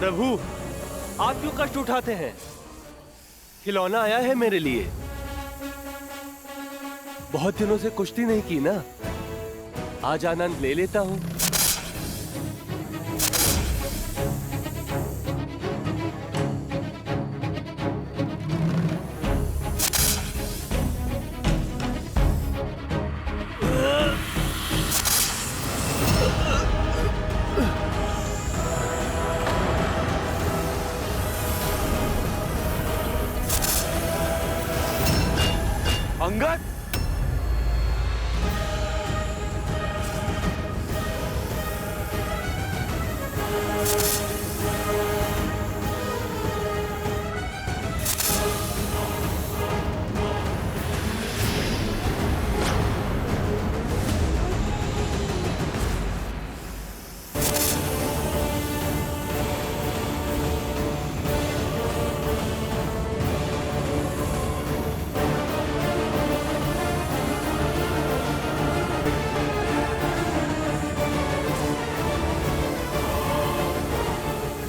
प्रभु, आप क्यों कष्ट उठाते हैं? खिलौना आया है मेरे लिए। बहुत दिनों से कुश्ती नहीं की ना, आज आनंद ले लेता हूं। अंगद,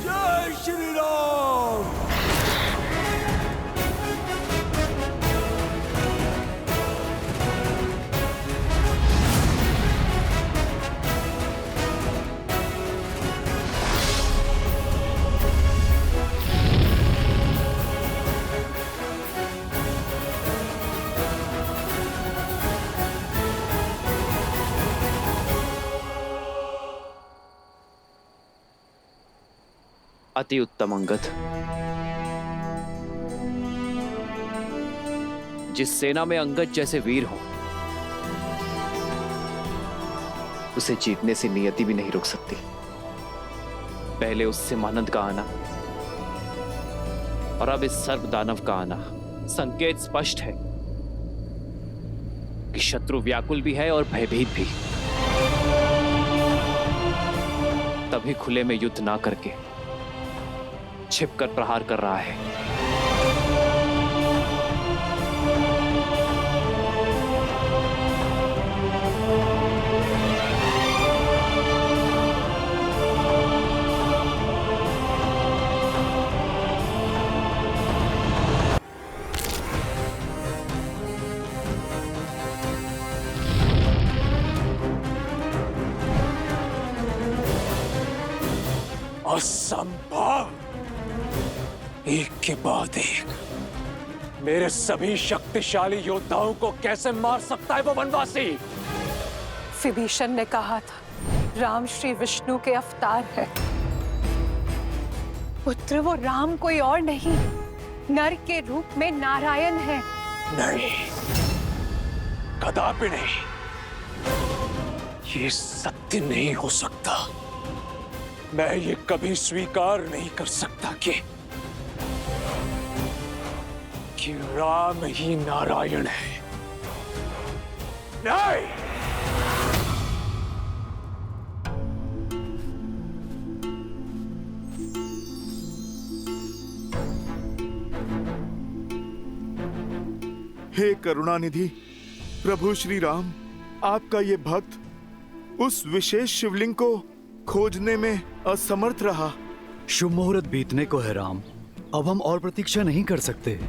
जय श्री राम। अति उत्तम अंगद। जिस सेना में अंगद जैसे वीर हो, उसे जीतने से नियति भी नहीं रोक सकती। पहले उससे मानंद का आना और अब इस सर्प दानव का आना, संकेत स्पष्ट है कि शत्रु व्याकुल भी है और भयभीत भी। तभी खुले में युद्ध ना करके छिपकर प्रहार कर रहा है। असंभव! एक के बाद एक मेरे सभी शक्तिशाली योद्धाओं को कैसे मार सकता है वो वनवासी? विभीषण ने कहा था राम श्री विष्णु के अवतार है। पुत्र वो राम कोई और नहीं, नर के रूप में नारायण है। नहीं, कदापि नहीं। ये सत्य नहीं हो सकता। मैं ये कभी स्वीकार नहीं कर सकता कि राम ही नारायण है। नहीं! हे करुणानिधि प्रभु श्री राम, आपका ये भक्त उस विशेष शिवलिंग को खोजने में असमर्थ रहा। शुभ मुहूर्त बीतने को है राम, अब हम और प्रतीक्षा नहीं कर सकते।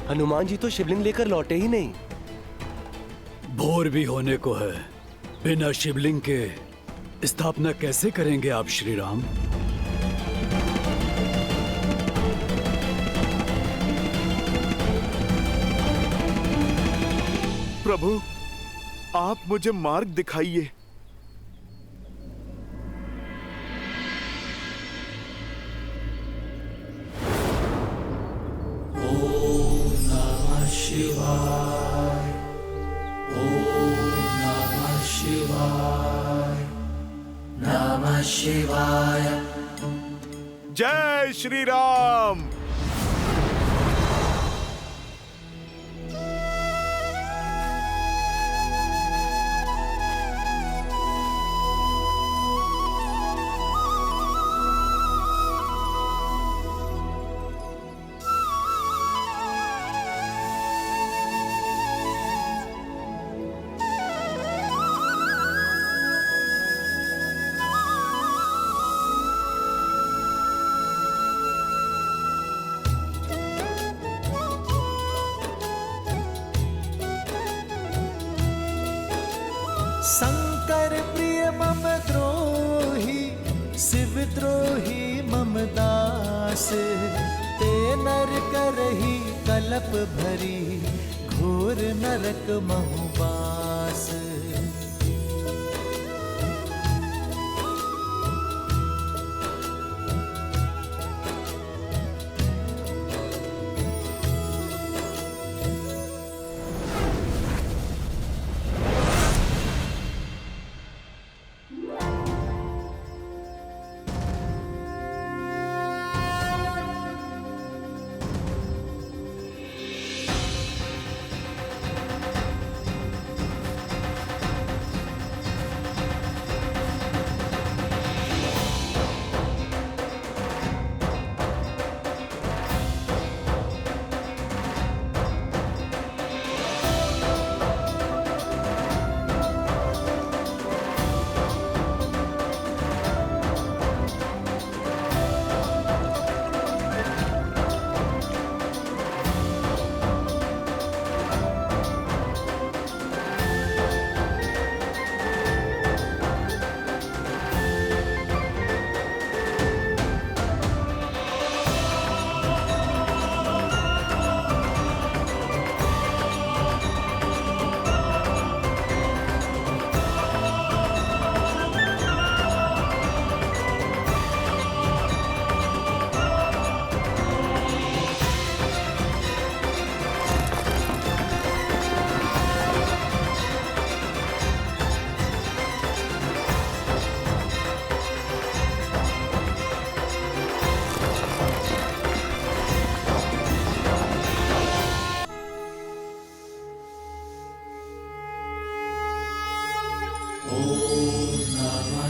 हनुमान जी तो शिवलिंग लेकर लौटे ही नहीं। भोर भी होने को है, बिना शिवलिंग के स्थापना कैसे करेंगे आप श्री राम? प्रभु, आप मुझे मार्ग दिखाइए। शिवाय, ओम नमः शिवाय, नमः शिवाय। जय श्री राम। शंकर प्रिय मम द्रोही शिव द्रोही मम दास ते नर करही कलप भरी घोर नरक बहुबास।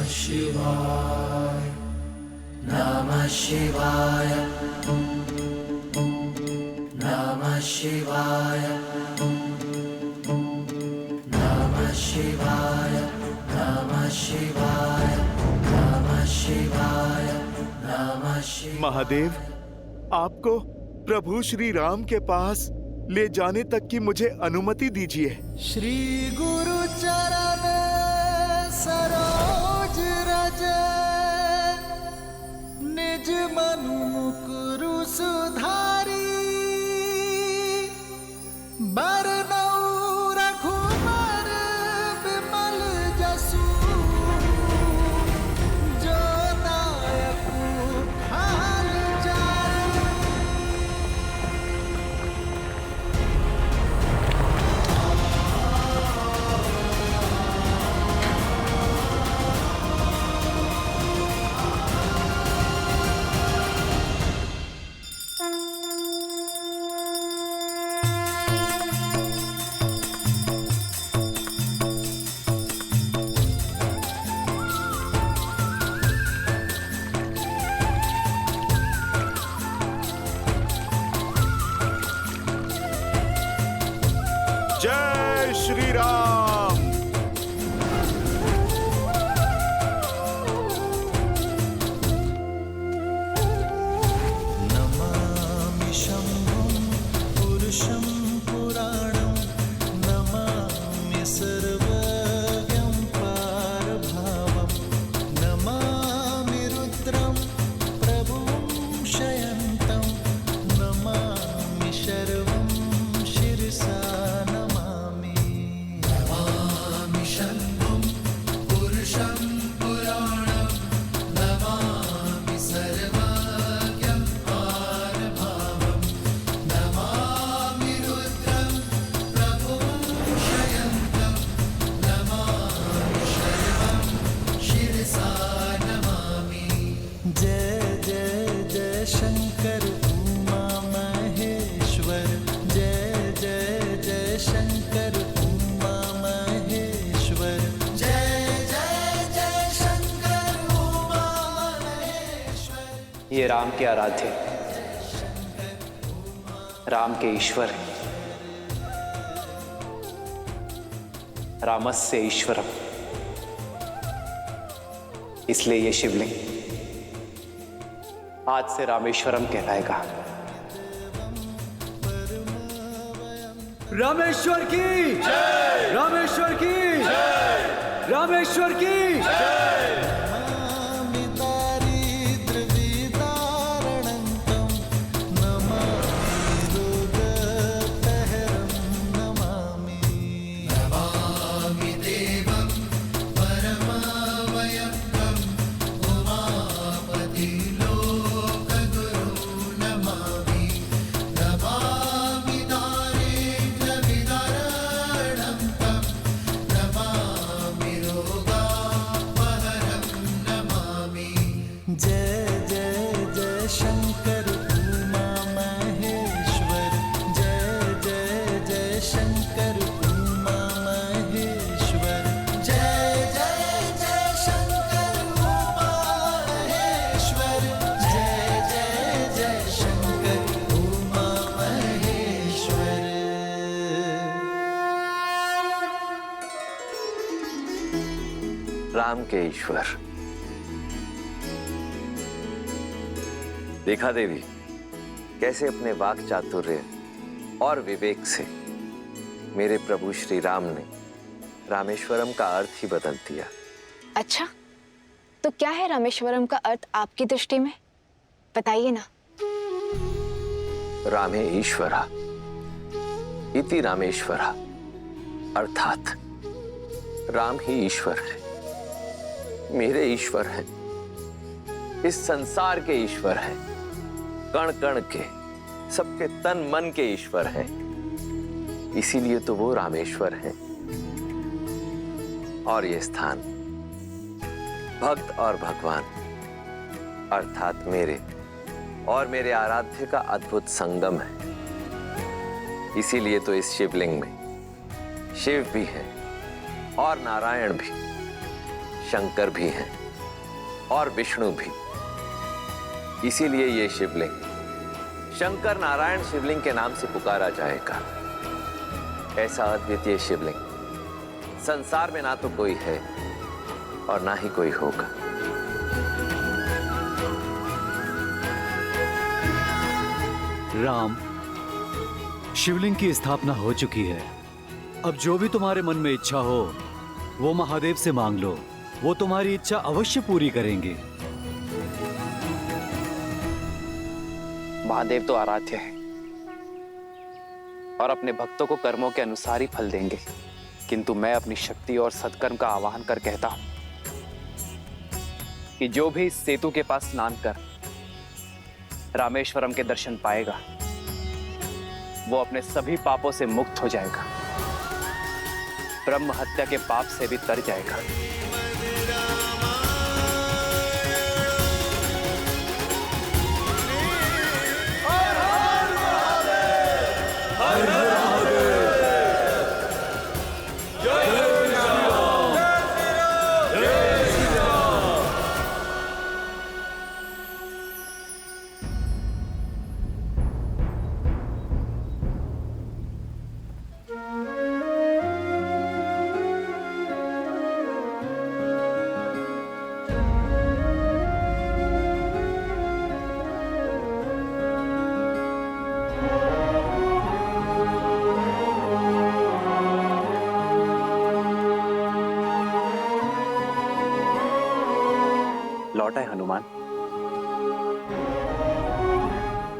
शिवाय नमः शिवाय नमः शिवाय नमः शिवाय नमः शिवाय नमः शिवाय नमः शिवाय। महादेव, आपको प्रभु श्री राम के पास ले जाने तक की मुझे अनुमति दीजिए। श्री गुरु चरण सरोज रज निज मनु मुकुरु सुधारी बरनऊ रघुबर विमल जसु जो दायकु हाल जारी। जय श्री राम। नमामि शम्भुं पुरुषं पुराणं नमामि सर्वज्ञं पारभावं नमामि रुद्रं प्रभुं शयन्तं नमामि शर्वं शिरसा नमामि। नमामि शम्भुं पुरुषं पुराणं नमामि सर्वज्ञं पारभावं नमामि रुद्रं प्रभुं शयन्तं नमामि शर्वं शिरसा नमामि। जय जय जय शंकर उमा महेश्वर जय जय जय शंकर उमा महेश्वर जय जय जय शंकर उमा महेश्वर। ये राम के आराध्य, राम के ईश्वर है। रामस्य ईश्वरम, इसलिए ये शिवलिंग आज से रामेश्वरम कहलाएगा। रामेश्वर की जय, रामेश्वर की जय। रामेश्वर की नमामि दारिद्र्यविदारणन्तं नमामि रोगपहरं नमामि नमामि देवं परमावयवम् उमापति लोकगुरु नमामि नमामि दारिद्र्यविदारणं तं नमामि रोगापहरं नमामि जय जय जय शंकर उमा महेश्वर जय जय जय शंकर उमा महेश्वर जय जय जय शंकर उमा महेश्वर जय जय जय शंकर उमा महेश्वर राम के ईश्वर। देखा देवी, कैसे अपने वाक चातुर्य और विवेक से मेरे प्रभु श्री राम ने रामेश्वरम का अर्थ ही बदल दिया। अच्छा, तो क्या है रामेश्वरम का अर्थ आपकी दृष्टि में? बताइए ना। रामे ईश्वरा इति रामेश्वरा, अर्थात राम ही ईश्वर है, मेरे ईश्वर हैं, इस संसार के ईश्वर हैं, कण कण के, सबके तन मन के ईश्वर हैं। इसीलिए तो वो रामेश्वर हैं। और ये स्थान भक्त और भगवान अर्थात मेरे और मेरे आराध्य का अद्भुत संगम है। इसीलिए तो इस शिवलिंग में शिव भी है और नारायण भी, शंकर भी हैं और विष्णु भी। इसीलिए ये शिवलिंग शंकर नारायण शिवलिंग के नाम से पुकारा जाएगा। ऐसा अद्वितीय शिवलिंग संसार में ना तो कोई है और ना ही कोई होगा। राम, शिवलिंग की स्थापना हो चुकी है। अब जो भी तुम्हारे मन में इच्छा हो वो महादेव से मांग लो, वो तुम्हारी इच्छा अवश्य पूरी करेंगे। महादेव तो आराध्य है और अपने भक्तों को कर्मों के अनुसार ही फल देंगे, किंतु मैं अपनी शक्ति और सत्कर्म का आवाहन कर कहता हूं कि जो भी इस सेतु के पास स्नान कर रामेश्वरम के दर्शन पाएगा वो अपने सभी पापों से मुक्त हो जाएगा, ब्रह्म हत्या के पाप से भी तर जाएगा। लौटा है हनुमान?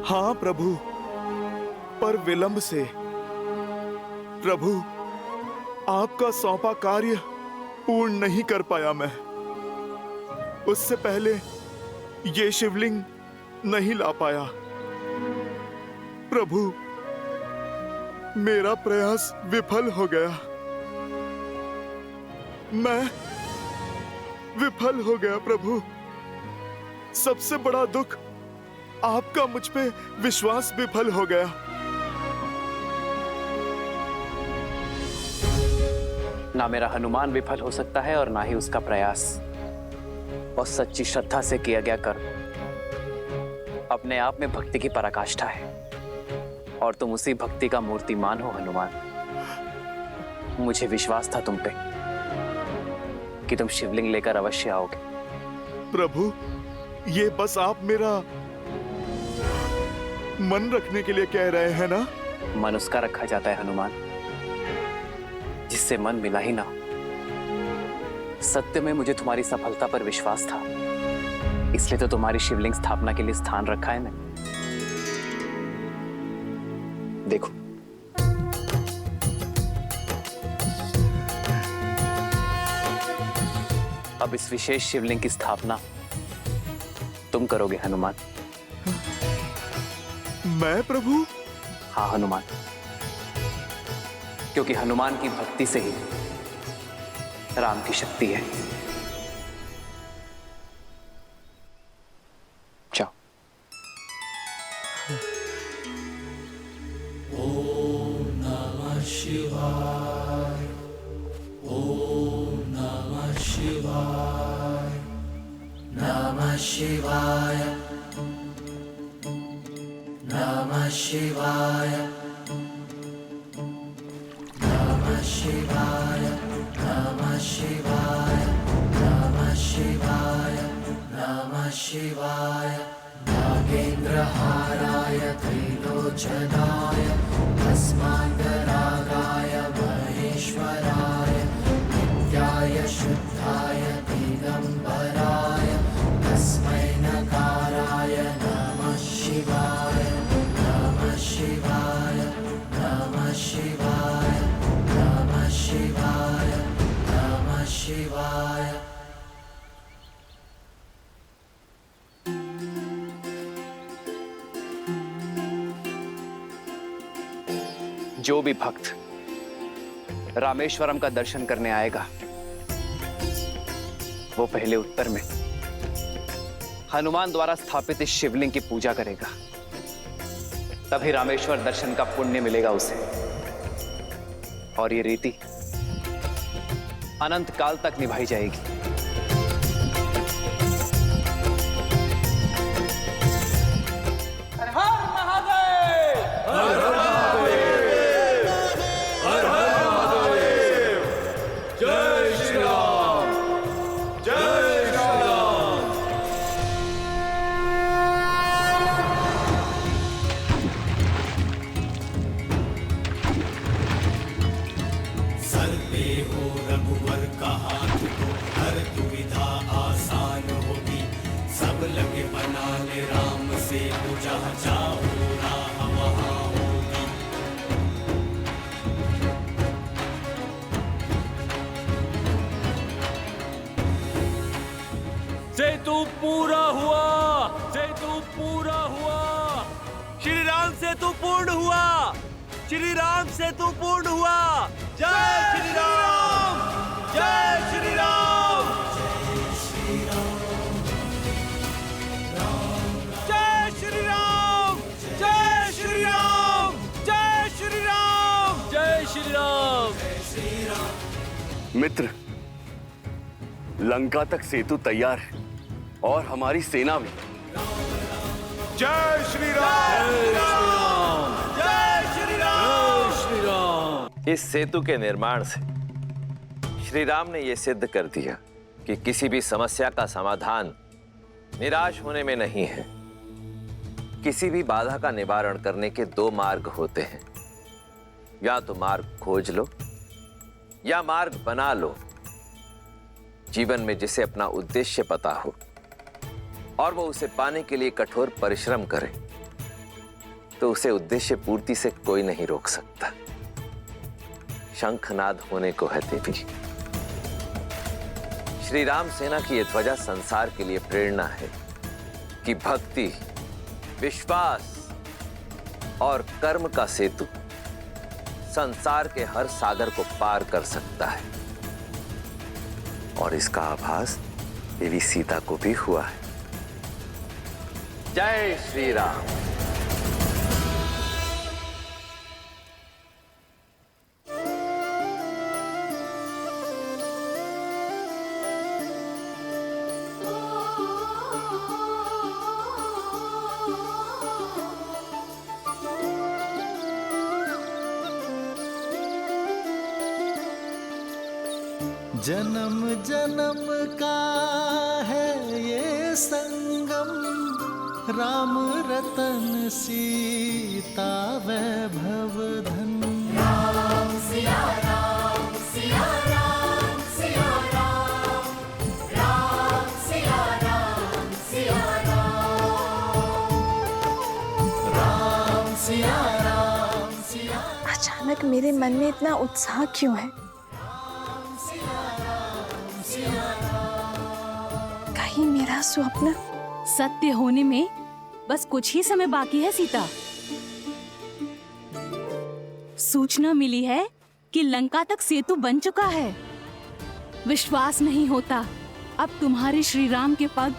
हाँ प्रभु, पर विलंब से। प्रभु, आपका सौंपा कार्य पूर्ण नहीं कर पाया मैं। उससे पहले ये शिवलिंग नहीं ला पाया। प्रभु, मेरा प्रयास विफल हो गया। मैं विफल हो गया प्रभु। सबसे बड़ा दुख आपका मुझ पे विश्वास विफल हो गया। ना मेरा हनुमान विफल हो सकता है और ना ही उसका प्रयास। और सच्ची श्रद्धा से किया गया कर्म अपने आप में भक्ति की पराकाष्ठा है और तुम उसी भक्ति का मूर्तिमान हो हनुमान। मुझे विश्वास था तुम पे कि तुम शिवलिंग लेकर अवश्य आओगे। प्रभु, ये बस आप मेरा मन रखने के लिए कह रहे हैं ना? मन उसका रखा जाता है हनुमान जिससे मन मिला ही ना हो। सत्य में मुझे तुम्हारी सफलता पर विश्वास था, इसलिए तो तुम्हारी शिवलिंग स्थापना के लिए स्थान रखा है मैंने। देखो, अब इस विशेष शिवलिंग की स्थापना तुम करोगे हनुमान। मैं प्रभु? हाँ हनुमान, क्योंकि हनुमान की भक्ति से ही राम की शक्ति है। जाओ। ओम नमः शिवाय, ओम नमः शिवाय, नमः शिवाय, नमः शिवाय, नमः शिवाय, नमः शिवाय, नमः शिवाय, नमः शिवाय, नागेन्द्रहाराय त्रिलोचनाय भस्मान्तरागाय महेश्वराय नित्याय शुद्धाय दिगम्बराय तस्मै नकाराय नमः शिवाय, नमः शिवाय, नमः शिवाय, नमः शिवाय, नमः शिवाय। जो भी भक्त रामेश्वरम का दर्शन करने आएगा, वो पहले उत्तर में हनुमान द्वारा स्थापित इस शिवलिंग की पूजा करेगा, तभी रामेश्वर दर्शन का पुण्य मिलेगा उसे। और ये रीति अनंत काल तक निभाई जाएगी। हर हर महादेव, हर हर महादेव, हर हर महादेव। जय श्री राम, जय श्री राम। सर पे हो रघुवर का हाथ तो हर दुविधा आसान होगी। सब लगे बनाने राम से जहाँ चाहो राह वहाँ होगी। सेतु पूरा हुआ, सेतु पूरा हुआ, श्री राम सेतु पूर्ण हुआ, श्री राम सेतु पूर्ण हुआ। जय श्री राम, जय श्री राम, जय श्री राम, जय श्री राम, जय श्री राम, जय श्री राम। मित्र, लंका तक सेतु तैयार है और हमारी सेना भी। जय श्री राम, जय श्री राम, श्री राम। इस सेतु के निर्माण से श्री राम ने यह सिद्ध कर दिया कि किसी भी समस्या का समाधान निराश होने में नहीं है। किसी भी बाधा का निवारण करने के दो मार्ग होते हैं, या तो मार्ग खोज लो या मार्ग बना लो। जीवन में जिसे अपना उद्देश्य पता हो और वो उसे पाने के लिए कठोर परिश्रम करे, तो उसे उद्देश्य पूर्ति से कोई नहीं रोक सकता। शंखनाद होने को है देवी। श्री राम सेना की यह ध्वजा संसार के लिए प्रेरणा है कि भक्ति, विश्वास और कर्म का सेतु संसार के हर सागर को पार कर सकता है। और इसका आभास देवी सीता को भी हुआ है। जय श्री राम। जन्म जन्म का है ये संगम, राम रतन सीता वैभव धन। राम सिया राम, सिया राम, सिया राम, अचानक मेरे मन में इतना उत्साह क्यों है? कहीं मेरा स्वप्न सत्य होने में बस कुछ ही समय बाकी है सीता। सूचना मिली है कि लंका तक सेतु बन चुका है। विश्वास नहीं होता अब तुम्हारे श्री राम के पग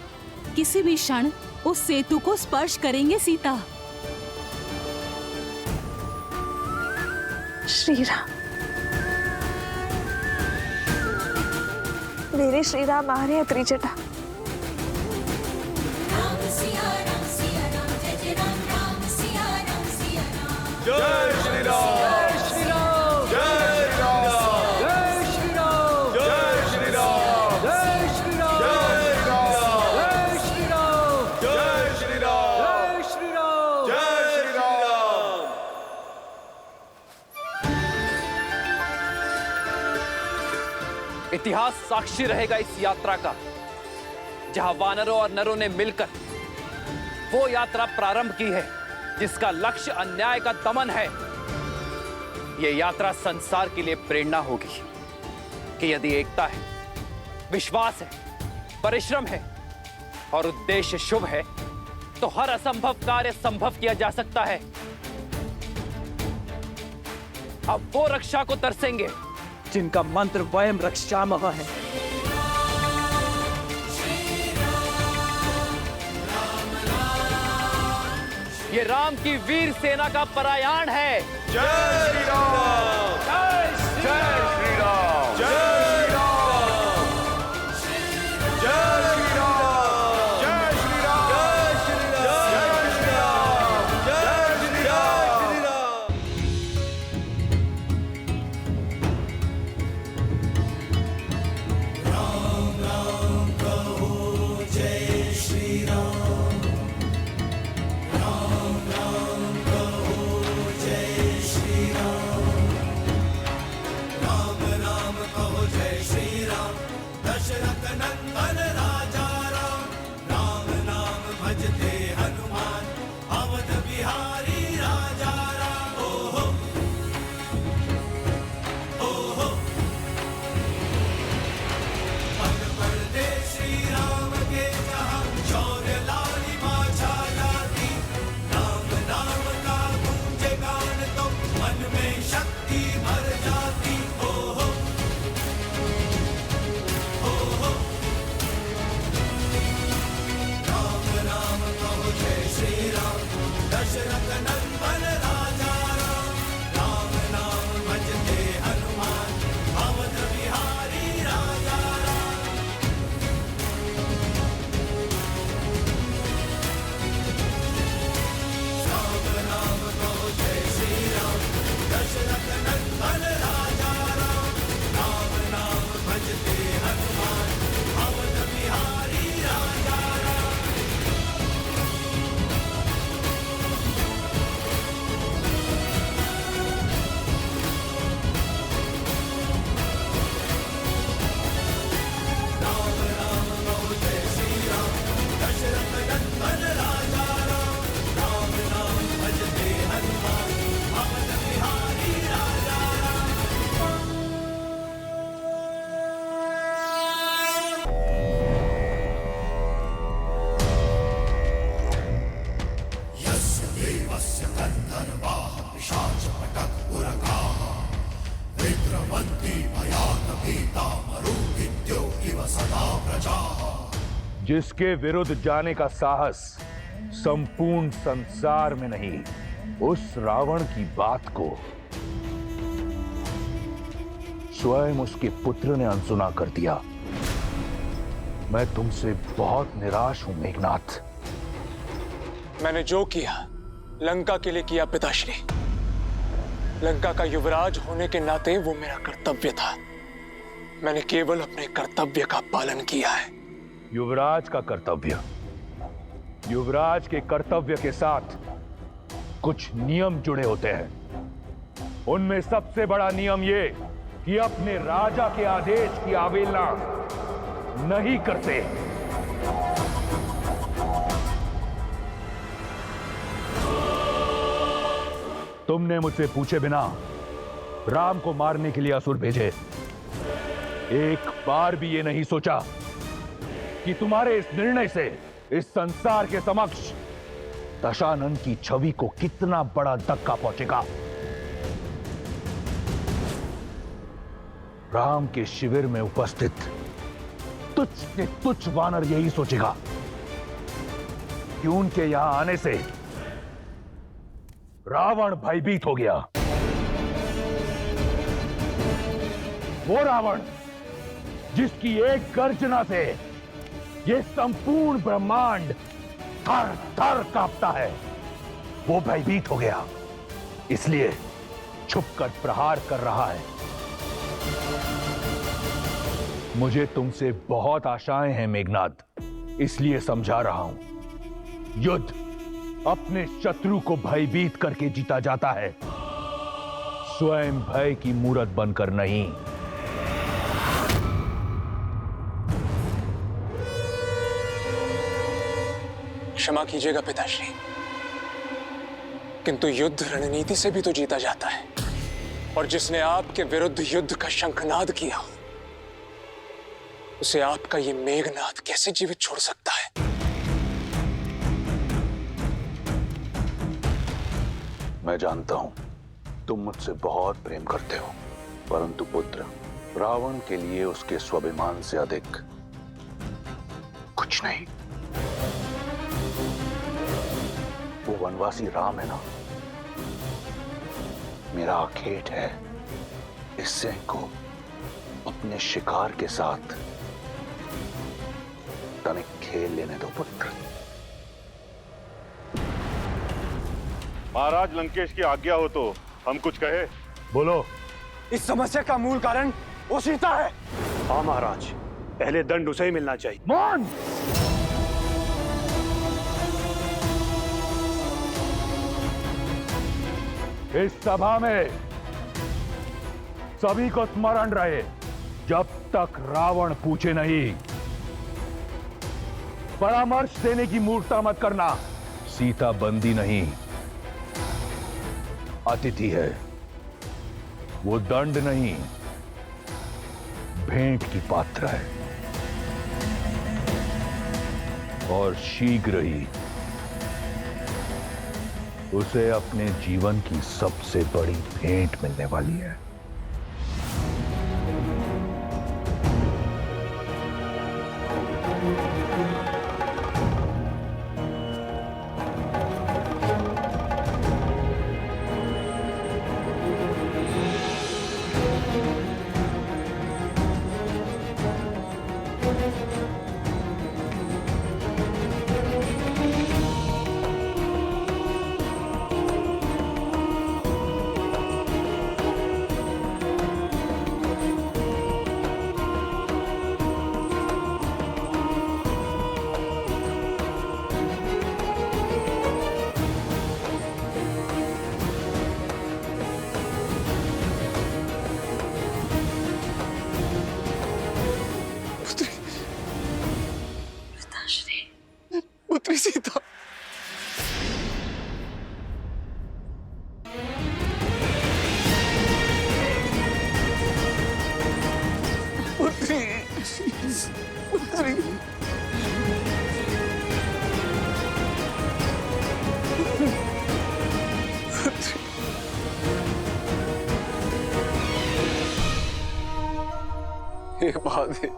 किसी भी क्षण उस सेतु को स्पर्श करेंगे सीता। श्री राम, मेरे श्री राम आ रहे हैं त्रिजटा। जय श्री राम, जय श्री राम, जय श्री राम, जय श्री राम, जय श्री राम, जय श्री राम, जय श्री राम, जय श्री राम, जय श्री राम, जय श्री राम, जय श्री राम। इतिहास साक्षी रहेगा इस यात्रा का, जहां वानरों और नरों ने मिलकर वो यात्रा प्रारंभ की है जिसका लक्ष्य अन्याय का दमन है। यह यात्रा संसार के लिए प्रेरणा होगी कि यदि एकता है, विश्वास है, परिश्रम है और उद्देश्य शुभ है तो हर असंभव कार्य संभव किया जा सकता है। अब वो रक्षा को तरसेंगे जिनका मंत्र वयम रक्षामः है। ये राम की वीर सेना का परायाण है। जय श्री राम, जय श्री राम, जय श्री राम, जय श्री राम, जय श्री राम, जय श्री राम, जय श्री राम, जय श्री राम। राम राम कहो जय श्री राम, दशरथ नंदन राजा राम, राम नाम भजते हनुमान, अवध बिहारी राजा राम। ओहो ओहो, पल पल दे श्री राम के जहाँ, शौर्य लालिमा छा जाती, राम नाम का गूंजे गान तो मन में शक्ति भर जाती। ओहो दशरथ नंदन राजा राम, राम नाम भजते हनुमान, अवध बिहारी राजा राम। राम नाम कहो जय श्री राम, दशरथ नंदन राजा राम, राम नाम भजते हनुमान, अवध बिहारी राजा राम। जिसके विरुद्ध जाने का साहस संपूर्ण संसार में नहीं, उस रावण की बात को स्वयं उसके पुत्र ने अनसुना कर दिया। मैं तुमसे बहुत निराश हूं मेघनाथ। मैंने जो किया लंका के लिए किया पिताश्री। लंका का युवराज होने के नाते वो मेरा कर्तव्य था। मैंने केवल अपने कर्तव्य का पालन किया है। युवराज का कर्तव्य, युवराज के कर्तव्य के साथ कुछ नियम जुड़े होते हैं। उनमें सबसे बड़ा नियम ये कि अपने राजा के आदेश की अवहेलना नहीं करते। तुमने मुझसे पूछे बिना राम को मारने के लिए असुर भेजे। एक बार भी ये नहीं सोचा कि तुम्हारे इस निर्णय से इस संसार के समक्ष दशानन की छवि को कितना बड़ा धक्का पहुंचेगा। राम के शिविर में उपस्थित तुच्छ से तुच्छ वानर यही सोचेगा कि उनके यहां आने से रावण भयभीत हो गया। वो रावण जिसकी एक गर्जना से ये संपूर्ण ब्रह्मांड थर थर कांपता है, वो भयभीत हो गया, इसलिए छुपकर प्रहार कर रहा है। मुझे तुमसे बहुत आशाएं हैं मेघनाद, इसलिए समझा रहा हूं। युद्ध अपने शत्रु को भयभीत करके जीता जाता है, स्वयं भय की मूरत बनकर नहीं। क्षमा कीजिएगा पिताश्री, किंतु युद्ध रणनीति से भी तो जीता जाता है, और जिसने आपके विरुद्ध युद्ध का शंखनाद किया उसे आपका ये मेघनाद कैसे जीवित छोड़ सकता है? मैं जानता हूं तुम मुझसे बहुत प्रेम करते हो, परंतु पुत्र, रावण के लिए उसके स्वाभिमान से अधिक कुछ नहीं। वो वनवासी राम है ना, मेरा आखेट है, इससे को अपने शिकार के साथ तनिक खेल लेने दो पुत्र। महाराज, लंकेश की आज्ञा हो तो हम कुछ कहे। बोलो। इस समस्या का मूल कारण वो सीता है। हाँ महाराज, पहले दंड उसे ही मिलना चाहिए। मान! इस सभा में सभी को स्मरण रहे, जब तक रावण पूछे नहीं, परामर्श देने की मूर्खता मत करना। सीता बंदी नहीं, अतिथि है, वो दंड नहीं, भेंट की पात्र है, और शीघ्र ही उसे अपने जीवन की सबसे बड़ी भेंट मिलने वाली है। पुत्री सीता, पुत्री, पुत्री, हे महादेव,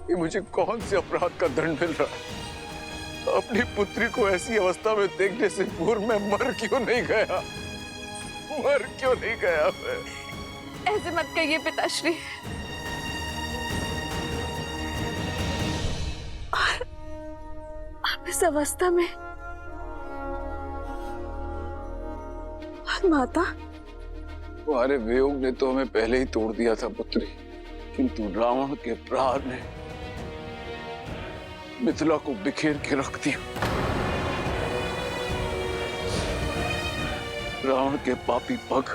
ये मुझे कौन से अपराध का दंड मिल रहा है? अपनी पुत्री को ऐसी अवस्था में देखने से पूर्व मैं मर क्यों नहीं गया? मर क्यों नहीं गया मैं? ऐसे मत कहिए पिताश्री। और आप इस अवस्था में माता, तुम्हारे वियोग ने तो हमें पहले ही तोड़ दिया था पुत्री, किंतु रावण के प्रहार ने मिथिला को बिखेर के रख दिया। रावण के पापी पग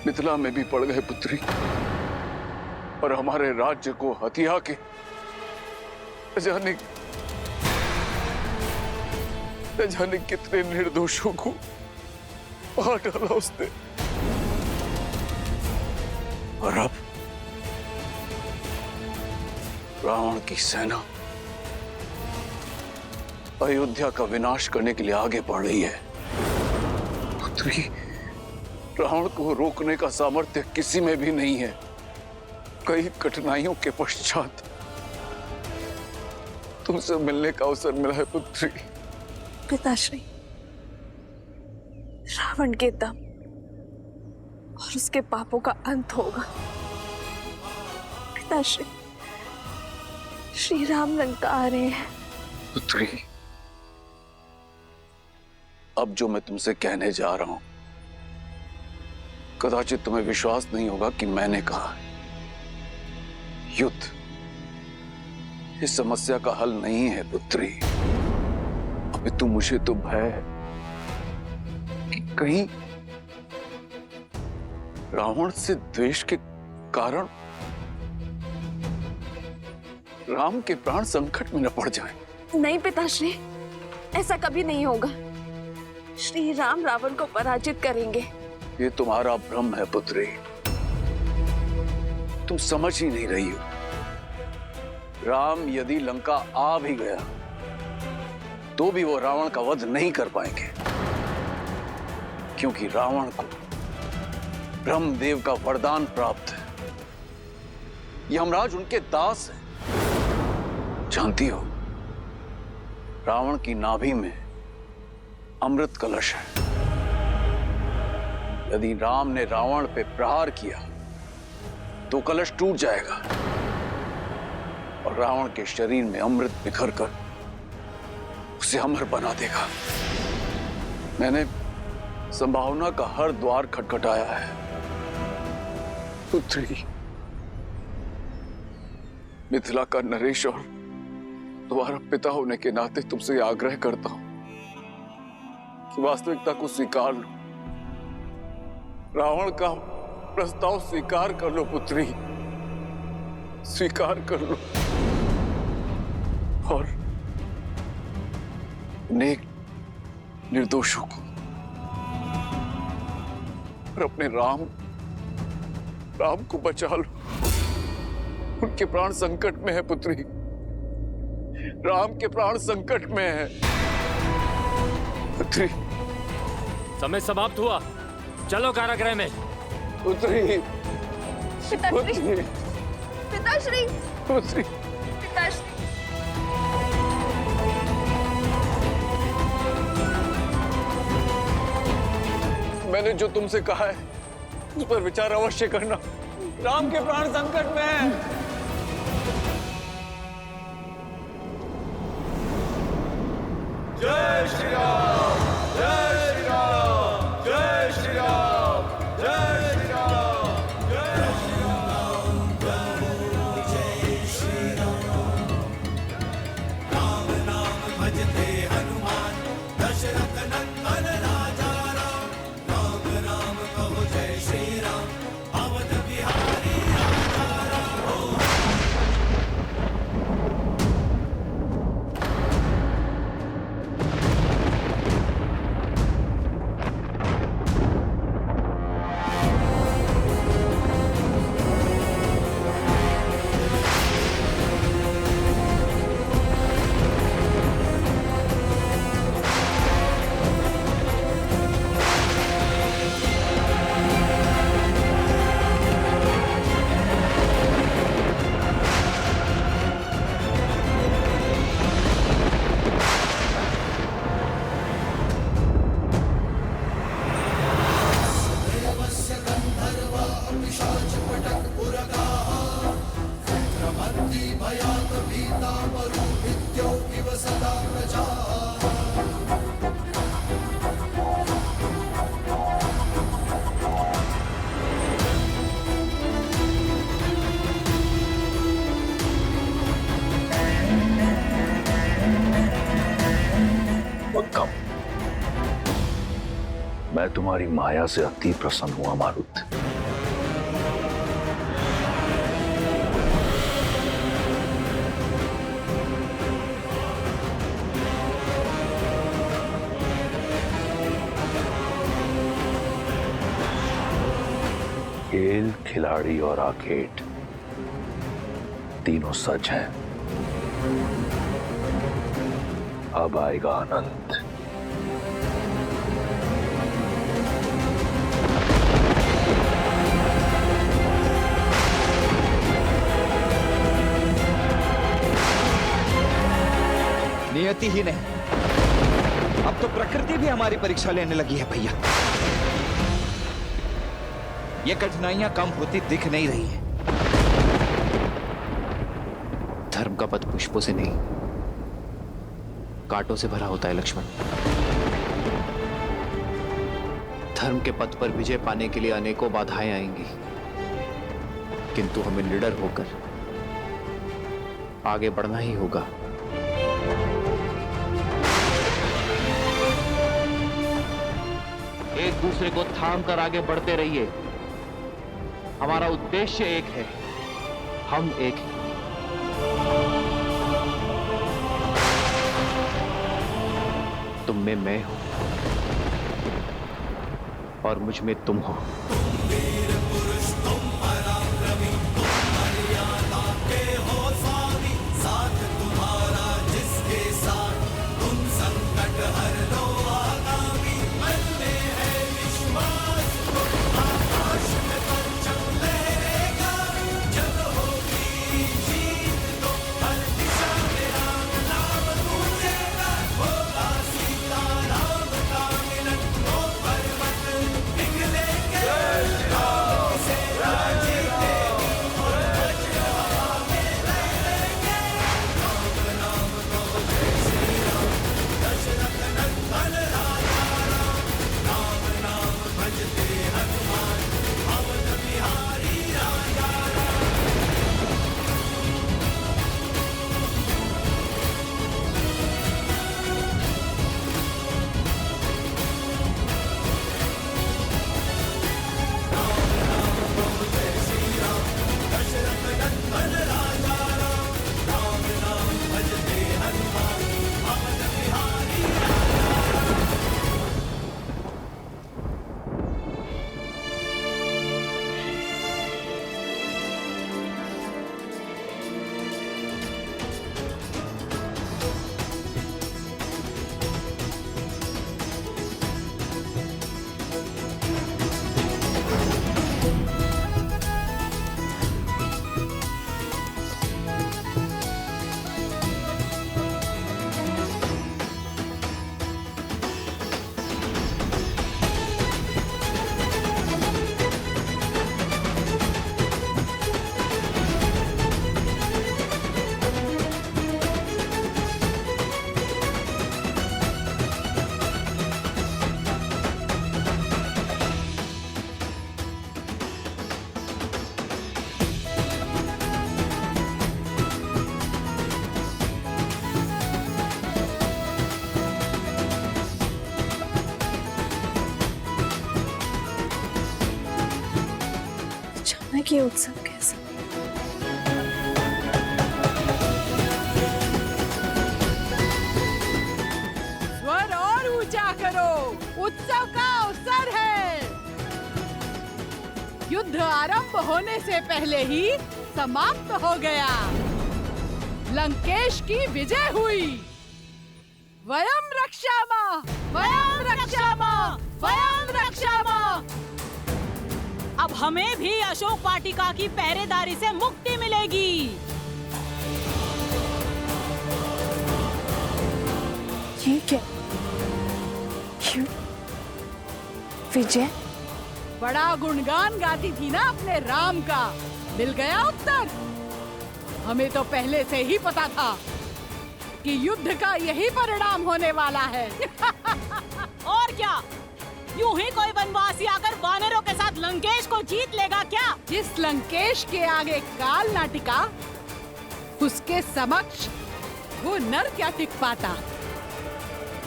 मिथिला में भी पड़ गए पुत्री, और हमारे राज्य को हथिया के जाने कितने निर्दोषों को मार डाला उसने। और अब रावण की सेना अयोध्या का विनाश करने के लिए आगे बढ़ रही है। पुत्री, रावण को रोकने का सामर्थ्य किसी में भी नहीं है। कई कठिनाइयों के पश्चात तुमसे मिलने का अवसर मिला है पुत्री। पिताश्री, रावण के दम और उसके पापों का अंत होगा। पिताश्री, श्री राम लंका आ रहे हैं। पुत्री, अब जो मैं तुमसे कहने जा रहा हूं, कदाचित तुम्हें विश्वास नहीं होगा कि मैंने कहा। युद्ध इस समस्या का हल नहीं है पुत्री। अपितु मुझे तो भय है कि कहीं रावण से द्वेष के कारण राम के प्राण संकट में न पड़ जाएं। नहीं पिताश्री, ऐसा कभी नहीं होगा। श्री राम रावण को पराजित करेंगे। ये तुम्हारा भ्रम है पुत्री, तुम समझ ही नहीं रही हो। राम यदि लंका आ भी गया तो भी वो रावण का वध नहीं कर पाएंगे, क्योंकि रावण को ब्रह्मदेव का वरदान प्राप्त है। यमराज उनके दास हैं। जानती हो, रावण की नाभि में अमृत कलश है। यदि राम ने रावण पे प्रहार किया तो कलश टूट जाएगा और रावण के शरीर में अमृत बिखर कर उसे अमर बना देगा। मैंने संभावना का हर द्वार खटखटाया है पुत्री। मिथिला का नरेश और तुम्हारा पिता होने के नाते तुमसे आग्रह करता हूं कि वास्तविकता को स्वीकार लो। रावण का प्रस्ताव स्वीकार कर लो पुत्री, स्वीकार कर लो और नेक निर्दोषों को और अपने राम को बचा लो। उनके प्राण संकट में है पुत्री, राम के प्राण संकट में है पुत्री। समय समाप्त हुआ, चलो कारागृह में। पुत्री, पिताश्री, पिताश्री, पुत्री, पिताश्री। मैंने जो तुमसे कहा है उस पर विचार अवश्य करना। राम के प्राण संकट में है। जय श्री राम, जय श्री राम, जय श्री राम, जय श्री राम, जय श्री राम, जय श्री राम। राम नाम भजते हनुमान, दशरथ नंदन राजा राम। राम राम कहो जय श्री राम, अवध बिहारी राजा राम। मैं तुम्हारी माया से अति प्रसन्न हुआ मारुत। खेल, खिलाड़ी और आखेट तीनों सच हैं। अब आएगा आनंद। नियति ही नहीं, अब तो प्रकृति भी हमारी परीक्षा लेने लगी है भैया। ये कठिनाइयां कम होती दिख नहीं रही है। धर्म का पथ पुष्पों से नहीं, कांटों से भरा होता है लक्ष्मण। धर्म के पथ पर विजय पाने के लिए अनेकों बाधाएं आएंगी, किंतु हमें निडर होकर आगे बढ़ना ही होगा। एक दूसरे को थाम कर आगे बढ़ते रहिए। हमारा उद्देश्य एक है, हम एक हैं। तुम में मैं हूं और मुझ में तुम हो। ये उत्सव कैसा? स्वर और ऊंचा करो, उत्सव का अवसर है। युद्ध आरंभ होने से पहले ही समाप्त हो गया। लंकेश की विजय हुई। वयम रक्षामः, वयम रक्षामः, वयम रक्षामः। अब हमें भी अशोक वाटिका की पहरेदारी से मुक्ति मिलेगी। ये क्या? क्यों? विजय? बड़ा गुणगान गाती थी ना अपने राम का, मिल गया उत्तर। हमें तो पहले से ही पता था कि युद्ध का यही परिणाम होने वाला है। और क्या, यूं ही कोई वनवासी आकर वानरों के साथ लंकेश को जीत लेगा क्या? जिस लंकेश के आगे काल ना टिका, उसके समक्ष वो नर क्या टिक पाता।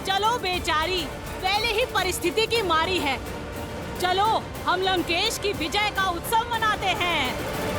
चलो बेचारी, पहले ही परिस्थिति की मारी है। चलो हम लंकेश की विजय का उत्सव मनाते हैं।